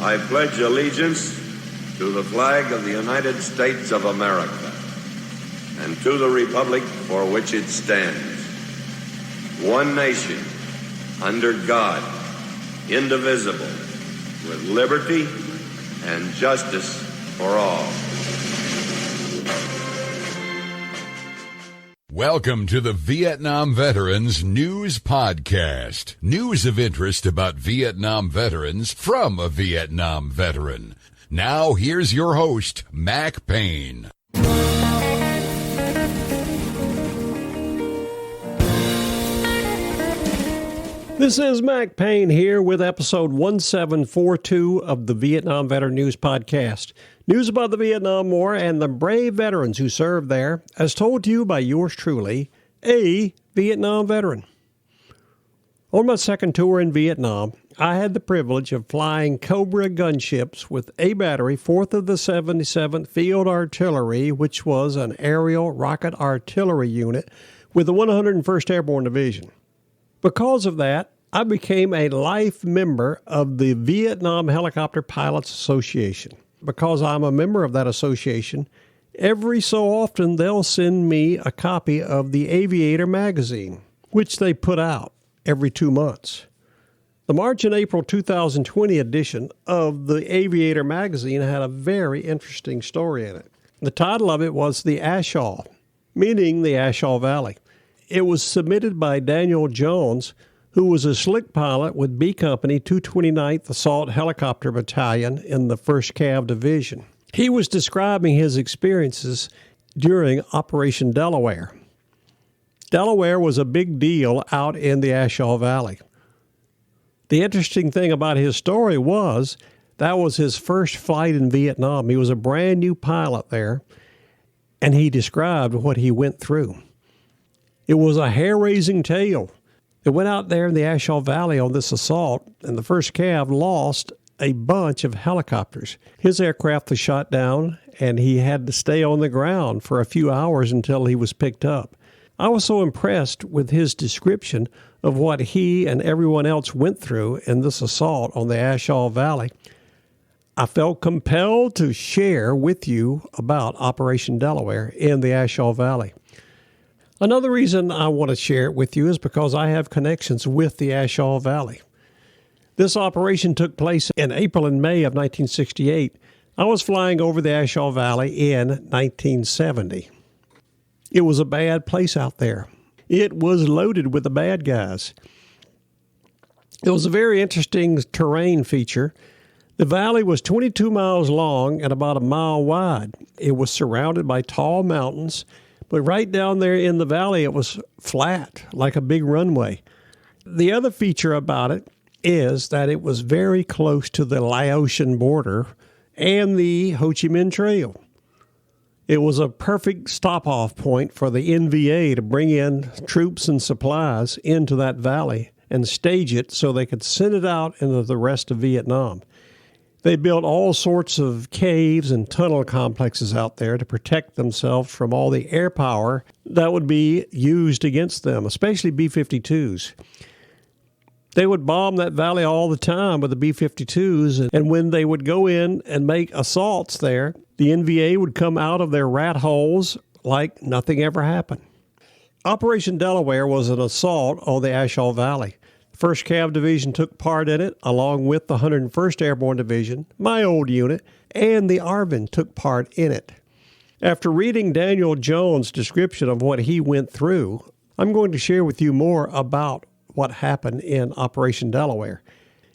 I pledge allegiance to the flag of the United States of America and to the republic for which it stands, one nation, under God, indivisible, with liberty and justice for all. Welcome to the Vietnam Veterans News Podcast. News of interest about Vietnam veterans from a Vietnam veteran. Now, here's your host, Mac Payne. This is Mac Payne here with episode 1742 of the Vietnam Veteran News Podcast. News about the Vietnam War and the brave veterans who served there, as told to you by yours truly, a Vietnam veteran. On my second tour in Vietnam, I had the privilege of flying Cobra gunships with A Battery, 4th of the 77th Field Artillery, which was an aerial rocket artillery unit with the 101st Airborne Division. Because of that, I became a life member of the Vietnam Helicopter Pilots Association. Because I'm a member of that association, every so often they'll send me a copy of the Aviator magazine, which they put out every 2 months. The March and April 2020 edition of the Aviator magazine had a very interesting story in it. The title of it was The A Shau, meaning the A Shau Valley. It was submitted by Daniel Jones, who was a slick pilot with B Company 229th Assault Helicopter Battalion in the 1st Cav Division. He was describing his experiences during Operation Delaware. Delaware was a big deal out in the A Shau Valley. The interesting thing about his story was that was his first flight in Vietnam. He was a brand new pilot there, and he described what he went through. It was a hair-raising tale. They went out there in the A Shau Valley on this assault, and the 1st Cav lost a bunch of helicopters. His aircraft was shot down, and he had to stay on the ground for a few hours until he was picked up. I was so impressed with his description of what he and everyone else went through in this assault on the A Shau Valley. I felt compelled to share with you about Operation Delaware in the A Shau Valley. Another reason I want to share it with you is because I have connections with the A Shau Valley. This operation took place in April and May of 1968. I was flying over the A Shau Valley in 1970. It was a bad place out there. It was loaded with the bad guys. It was a very interesting terrain feature. The valley was 22 miles long and about a mile wide. It was surrounded by tall mountains, but right down there in the valley, it was flat, like a big runway. The other feature about it is that it was very close to the Laotian border and the Ho Chi Minh Trail. It was a perfect stop-off point for the NVA to bring in troops and supplies into that valley and stage it so they could send it out into the rest of Vietnam. They built all sorts of caves and tunnel complexes out there to protect themselves from all the air power that would be used against them, especially B-52s. They would bomb that valley all the time with the B-52s, and when they would go in and make assaults there, the NVA would come out of their rat holes like nothing ever happened. Operation Delaware was an assault on the A Shau Valley. 1st Cav Division took part in it, along with the 101st Airborne Division, my old unit, and the ARVN took part in it. After reading Daniel Jones' description of what he went through, I'm going to share with you more about what happened in Operation Delaware.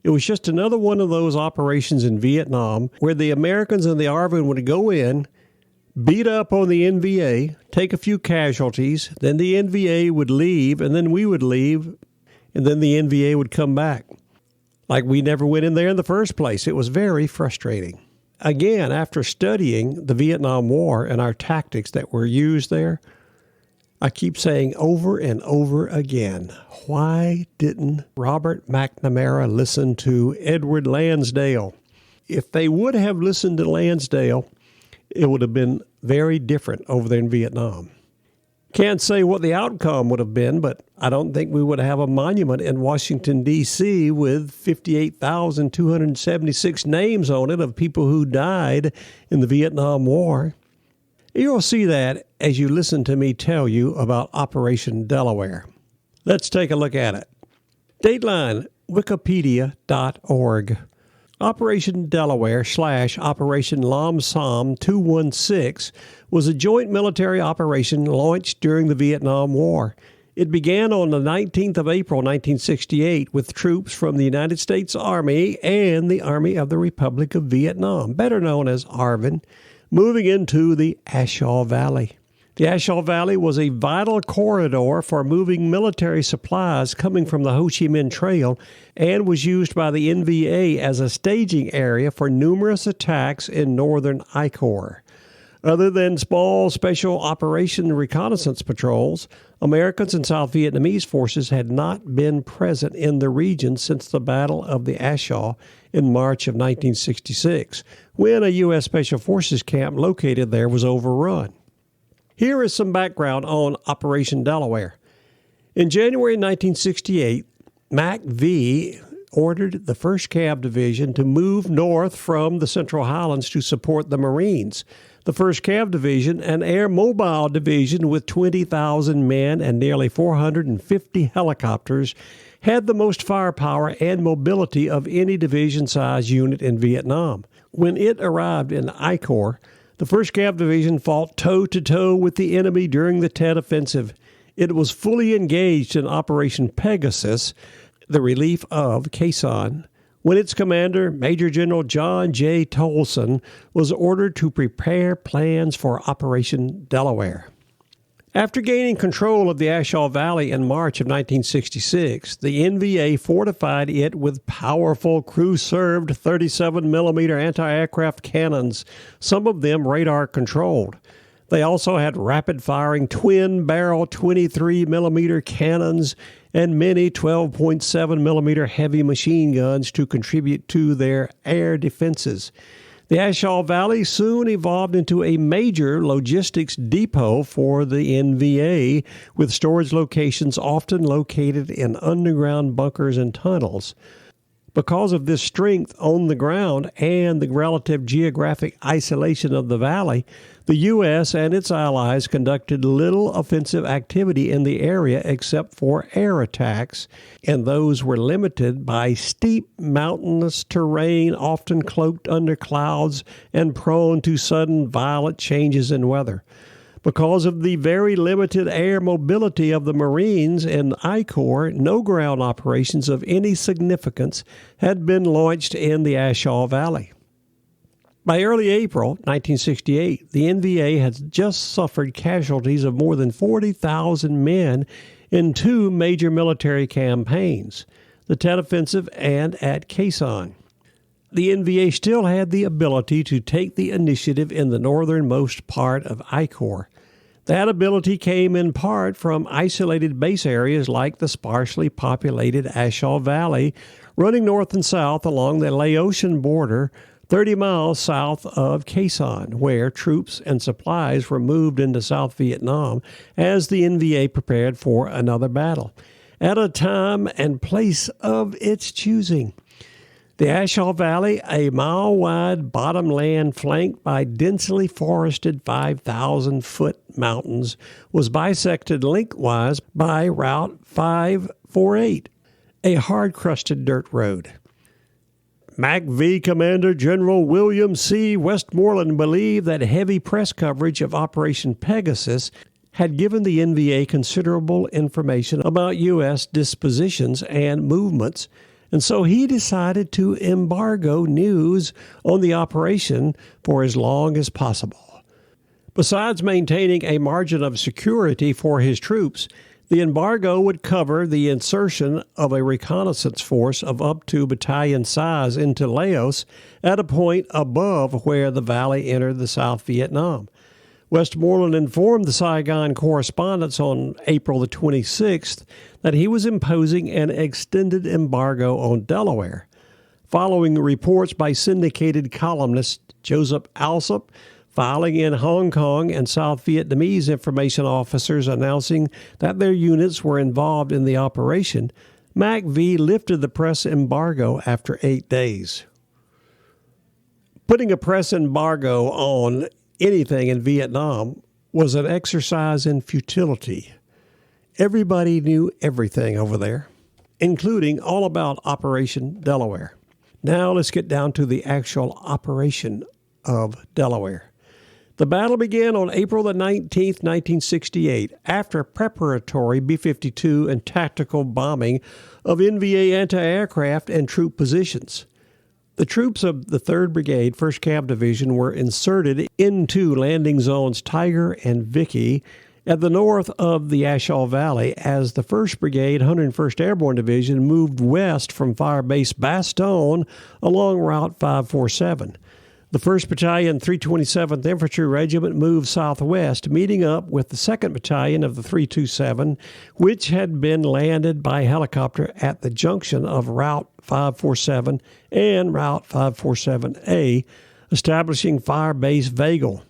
It was just another one of those operations in Vietnam where the Americans and the ARVN would go in, beat up on the NVA, take a few casualties, then the NVA would leave, and then we would leave, and then the NVA would come back. Like we never went in there in the first place. It was very frustrating. Again, after studying the Vietnam War and our tactics that were used there, I keep saying over and over again, why didn't Robert McNamara listen to Edward Lansdale? If they would have listened to Lansdale, it would have been very different over there in Vietnam. Can't say what the outcome would have been, but I don't think we would have a monument in Washington, D.C. with 58,276 names on it of people who died in the Vietnam War. You'll see that as you listen to me tell you about Operation Delaware. Let's take a look at it. Dateline, wikipedia.org. Operation Delaware / Operation Lam Sam 216 was a joint military operation launched during the Vietnam War. It began on the 19th of April 1968 with troops from the United States Army and the Army of the Republic of Vietnam, better known as ARVN, moving into the A Shau Valley. The A Shau Valley was a vital corridor for moving military supplies coming from the Ho Chi Minh Trail and was used by the NVA as a staging area for numerous attacks in northern I Corps. Other than small special operation reconnaissance patrols, Americans and South Vietnamese forces had not been present in the region since the Battle of the A Shau in March of 1966, when a U.S. Special Forces camp located there was overrun. Here is some background on Operation Delaware. In January 1968, MAC-V ordered the 1st Cav Division to move north from the Central Highlands to support the Marines. The 1st Cav Division, an air mobile division with 20,000 men and nearly 450 helicopters, had the most firepower and mobility of any division-size unit in Vietnam. When it arrived in I Corps, the 1st Cav Division fought toe-to-toe with the enemy during the Tet Offensive. It was fully engaged in Operation Pegasus, the relief of Khe Sanh, when its commander, Major General John J. Tolson, was ordered to prepare plans for Operation Delaware. After gaining control of the A Shau Valley in March of 1966, the NVA fortified it with powerful crew-served 37mm anti-aircraft cannons, some of them radar-controlled. They also had rapid-firing twin-barrel 23mm cannons and many 12.7mm heavy machine guns to contribute to their air defenses. The A Shau Valley soon evolved into a major logistics depot for the NVA, with storage locations often located in underground bunkers and tunnels. Because of this strength on the ground and the relative geographic isolation of the valley, the U.S. and its allies conducted little offensive activity in the area except for air attacks, and those were limited by steep mountainous terrain often cloaked under clouds and prone to sudden violent changes in weather. Because of the very limited air mobility of the Marines in I Corps, no ground operations of any significance had been launched in the A Shau Valley. By early April 1968, the NVA had just suffered casualties of more than 40,000 men in two major military campaigns, the Tet Offensive and at Khe Sanh. The NVA still had the ability to take the initiative in the northernmost part of I Corps. That ability came in part from isolated base areas like the sparsely populated A Shau Valley, running north and south along the Laotian border, 30 miles south of Khe Sanh, where troops and supplies were moved into South Vietnam as the NVA prepared for another battle, at a time and place of its choosing. The A Shau Valley, a mile-wide bottomland flanked by densely forested 5,000-foot mountains, was bisected lengthwise by Route 548, a hard-crusted dirt road. MAC-V Commander General William C. Westmoreland believed that heavy press coverage of Operation Pegasus had given the NVA considerable information about U.S. dispositions and movements, and so he decided to embargo news on the operation for as long as possible. Besides maintaining a margin of security for his troops, the embargo would cover the insertion of a reconnaissance force of up to battalion size into Laos at a point above where the valley entered the South Vietnam. Westmoreland informed the Saigon correspondents on April the 26th that he was imposing an extended embargo on Delaware. Following reports by syndicated columnist Joseph Alsop, filing in Hong Kong and South Vietnamese information officers announcing that their units were involved in the operation, MACV lifted the press embargo after 8 days. Putting a press embargo on anything in Vietnam was an exercise in futility. Everybody knew everything over there, including all about Operation Delaware. Now let's get down to the actual operation of Delaware. The battle began on April the 19th, 1968, after preparatory B-52 and tactical bombing of NVA anti-aircraft and troop positions. The troops of the 3rd Brigade, 1st Cav Division, were inserted into landing zones Tiger and Vicky at the north of the A Shau Valley as the 1st Brigade, 101st Airborne Division moved west from Fire Base Bastogne along Route 547. The 1st Battalion, 327th Infantry Regiment moved southwest, meeting up with the 2nd Battalion of the 327, which had been landed by helicopter at the junction of Route 547 and Route 547A, establishing Fire Base Vagel.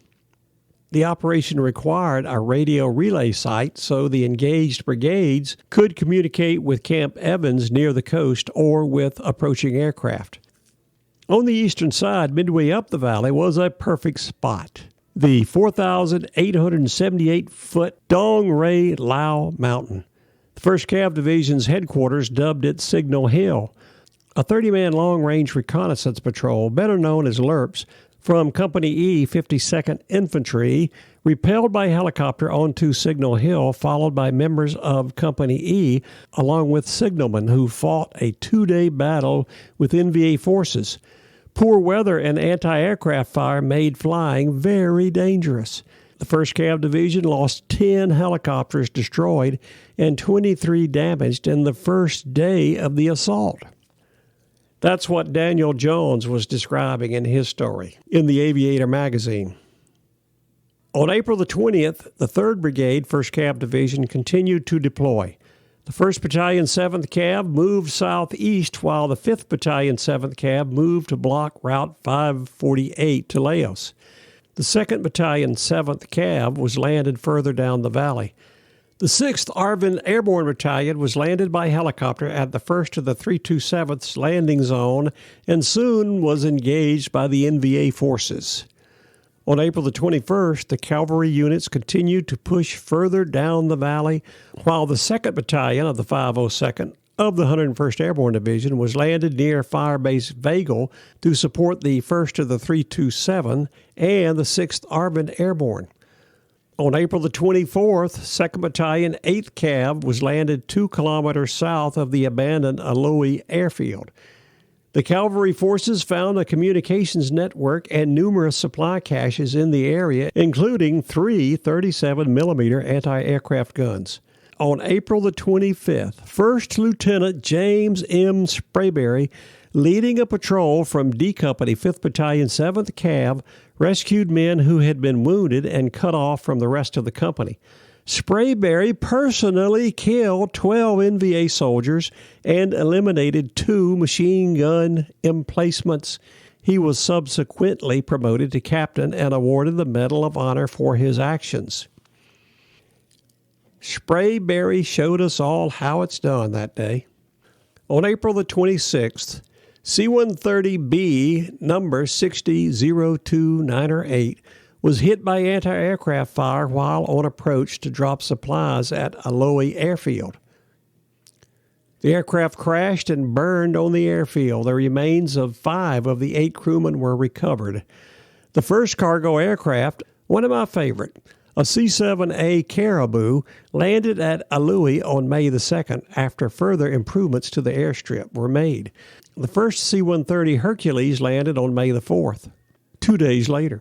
The operation required a radio relay site so the engaged brigades could communicate with Camp Evans near the coast or with approaching aircraft. On the eastern side, midway up the valley, was a perfect spot. The 4,878-foot Dong Ray Lao Mountain. The 1st Cav Division's headquarters dubbed it Signal Hill. A 30-man long-range reconnaissance patrol, better known as LRPs, from Company E, 52nd Infantry, repelled by helicopter onto Signal Hill, followed by members of Company E, along with signalmen who fought a 2-day battle with NVA forces. Poor weather and anti-aircraft fire made flying very dangerous. The 1st Cav Division lost 10 helicopters destroyed and 23 damaged in the first day of the assault. That's what Daniel Jones was describing in his story in the Aviator magazine. On April the 20th, the 3rd Brigade, 1st Cav Division, continued to deploy. The 1st Battalion, 7th Cav, moved southeast, while the 5th Battalion, 7th Cav, moved to block Route 548 to Laos. The 2nd Battalion, 7th Cav, was landed further down the valley. The 6th ARVN Airborne Battalion was landed by helicopter at the 1st of the 327th's landing zone and soon was engaged by the NVA forces. On April the 21st, the cavalry units continued to push further down the valley, while the 2nd Battalion of the 502nd of the 101st Airborne Division was landed near Fire Base Vagel to support the 1st of the 327 and the 6th ARVN Airborne. On April the 24th, 2nd Battalion, 8th Cav was landed 2 kilometers south of the abandoned Aloe Airfield. The cavalry forces found a communications network and numerous supply caches in the area, including 3 37mm anti-aircraft guns. On April the 25th, 1st Lieutenant James M. Sprayberry, leading a patrol from D Company, 5th Battalion, 7th Cav, rescued men who had been wounded and cut off from the rest of the company. Sprayberry personally killed 12 NVA soldiers and eliminated 2 machine gun emplacements. He was subsequently promoted to captain and awarded the Medal of Honor for his actions. Sprayberry showed us all how it's done that day. On April the 26th, C-130B, number 6002908, was hit by anti-aircraft fire while on approach to drop supplies at Aloe Airfield. The aircraft crashed and burned on the airfield. The remains of 5 of the 8 crewmen were recovered. The first cargo aircraft, one of my favorite, a C-7A Caribou, landed at Aloe on May the 2nd after further improvements to the airstrip were made. The first C-130 Hercules landed on May the 4th, 2 days later.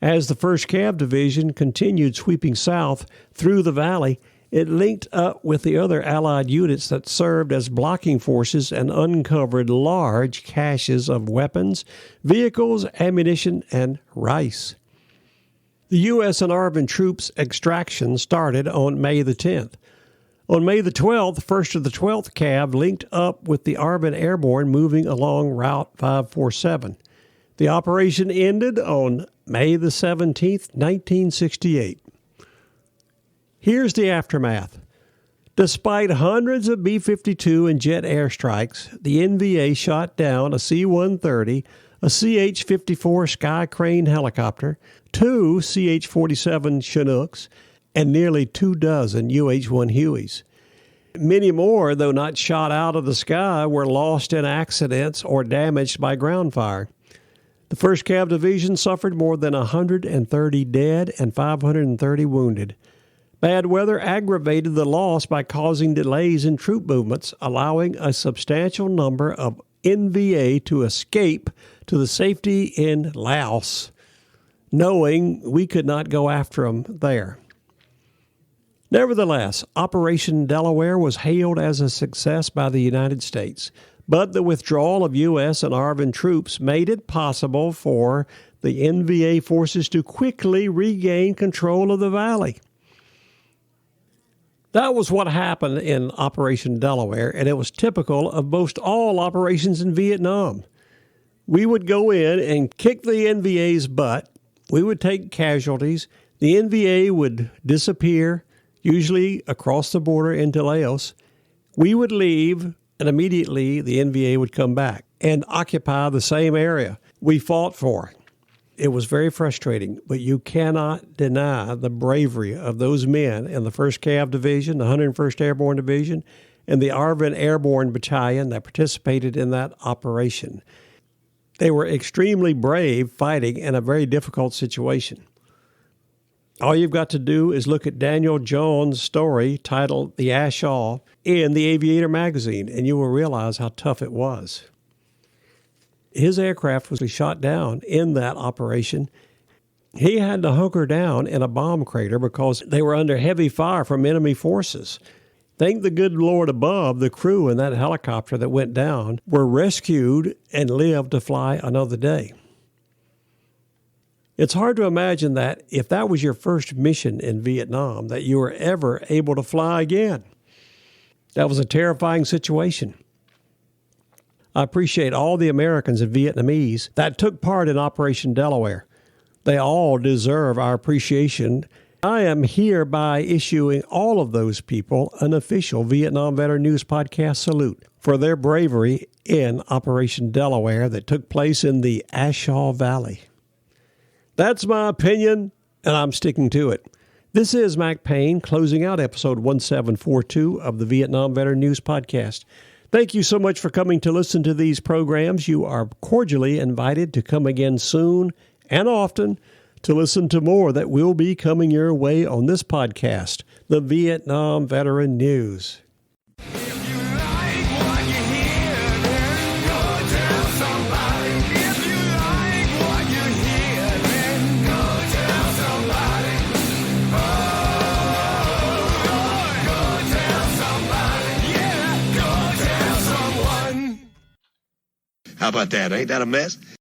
As the 1st Cav Division continued sweeping south through the valley, it linked up with the other Allied units that served as blocking forces and uncovered large caches of weapons, vehicles, ammunition, and rice. The U.S. and ARVN troops' extraction started on May the 10th. On May the 12th, 1st of the 12th Cav linked up with the ARVN Airborne moving along Route 547. The operation ended on May the 17th, 1968. Here's the aftermath. Despite hundreds of B-52 and jet airstrikes, the NVA shot down a C-130, a CH-54 Sky Crane helicopter, 2 CH-47 Chinooks, and nearly 24 UH-1 Hueys. Many more, though not shot out of the sky, were lost in accidents or damaged by ground fire. The 1st Cav Division suffered more than 130 dead and 530 wounded. Bad weather aggravated the loss by causing delays in troop movements, allowing a substantial number of NVA to escape to the safety in Laos, knowing we could not go after them there. Nevertheless, Operation Delaware was hailed as a success by the United States, but the withdrawal of U.S. and ARVN troops made it possible for the NVA forces to quickly regain control of the valley. That was what happened in Operation Delaware, and it was typical of most all operations in Vietnam. We would go in and kick the NVA's butt. We would take casualties. The NVA would disappear, usually across the border into Laos. We would leave, and immediately the NVA would come back and occupy the same area we fought for. It was very frustrating, but you cannot deny the bravery of those men in the 1st Cav Division, the 101st Airborne Division, and the ARVN Airborne Battalion that participated in that operation. They were extremely brave fighting in a very difficult situation. All you've got to do is look at Daniel Jones' story titled The A Shau in the Aviator magazine, and you will realize how tough it was. His aircraft was shot down in that operation. He had to hunker down in a bomb crater because they were under heavy fire from enemy forces. Thank the good Lord above, the crew in that helicopter that went down were rescued and lived to fly another day. It's hard to imagine that if that was your first mission in Vietnam, that you were ever able to fly again. That was a terrifying situation. I appreciate all the Americans and Vietnamese that took part in Operation Delaware. They all deserve our appreciation. I am hereby issuing all of those people an official Vietnam Veteran News Podcast salute for their bravery in Operation Delaware that took place in the A Shau Valley. That's my opinion, and I'm sticking to it. This is Mac Payne closing out episode 1742 of the Vietnam Veteran News Podcast. Thank you so much for coming to listen to these programs. You are cordially invited to come again soon and often to listen to more that will be coming your way on this podcast, the Vietnam Veteran News. How about that? Ain't that a mess?